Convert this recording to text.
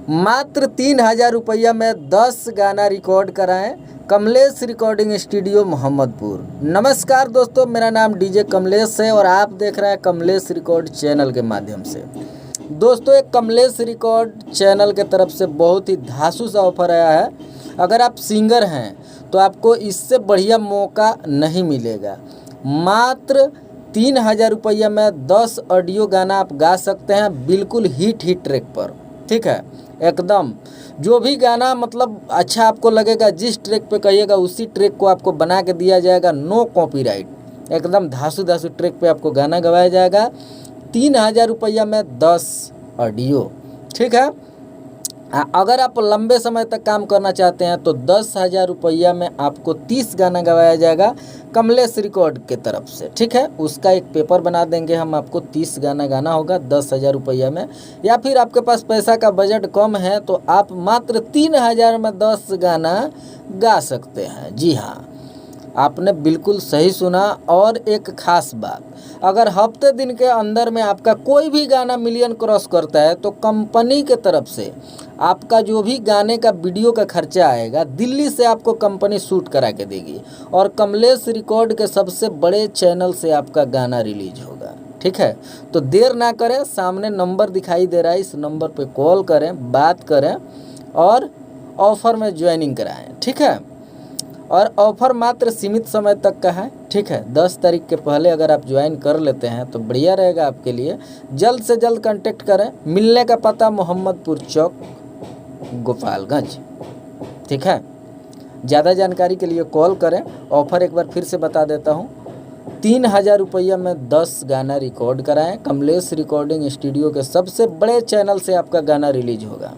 मात्र 3,000 रुपया में 10 गाना रिकॉर्ड कराएं। Kamlesh recording studio Mohammadpur. नमस्कार दोस्तों, मेरा नाम डीजे कमलेश है और आप देख रहे हैं कमलेश रिकॉर्ड चैनल के माध्यम से। दोस्तों, एक कमलेश रिकॉर्ड चैनल के तरफ से बहुत ही धांसू सा ऑफर आया है। अगर आप सिंगर हैं तो आपको इससे बढ़िया मौका नहीं मिलेगा। मात्र 3,000 रुपया में 10 ऑडियो गाना आप गा सकते हैं, बिल्कुल हिट ट्रैक पर। ठीक है, एकदम जो भी गाना मतलब अच्छा आपको लगेगा, जिस ट्रैक पे कहिएगा उसी ट्रैक को आपको बना के दिया जाएगा। नो कॉपीराइट, एकदम धांसू ट्रैक पे आपको गाना गवाया जाएगा। 3,000 रुपया में 10 ऑडियो। ठीक है, अगर आप लंबे समय तक काम करना चाहते हैं तो 10,000 रुपया में आपको 30 गाना गवाया जाएगा कमलेश रिकॉर्ड के तरफ से। ठीक है, उसका एक पेपर बना देंगे हम आपको। 30 गाना गाना होगा 10,000 रुपया में। या फिर आपके पास पैसा का बजट कम है तो आप मात्र 3,000 में 10 गाना गा सकते हैं। जी हाँ, आपने बिल्कुल सही सुना। और एक ख़ास बात, अगर हफ्ते दिन के अंदर में आपका कोई भी गाना मिलियन क्रॉस करता है तो कंपनी के तरफ से आपका जो भी गाने का वीडियो का खर्चा आएगा, दिल्ली से आपको कंपनी शूट करा के देगी और कमलेश रिकॉर्ड के सबसे बड़े चैनल से आपका गाना रिलीज होगा। ठीक है, तो देर ना करें, सामने नंबर दिखाई दे रहा है, इस नंबर पे कॉल करें, बात करें और ऑफ़र में ज्वाइनिंग कराएं। ठीक है, और ऑफ़र मात्र सीमित समय तक का है। ठीक है, 10 तारीख के पहले अगर आप ज्वाइन कर लेते हैं तो बढ़िया रहेगा आपके लिए। जल्द से जल्द कांटेक्ट करें। मिलने का पता मोहम्मदपुर चौक, गोपालगंज। ठीक है, ज़्यादा जानकारी के लिए कॉल करें। ऑफ़र एक बार फिर से बता देता हूँ, 3,000 रुपया में 10 गाना रिकॉर्ड कराएं। कमलेश रिकॉर्डिंग स्टूडियो के सबसे बड़े चैनल से आपका गाना रिलीज होगा।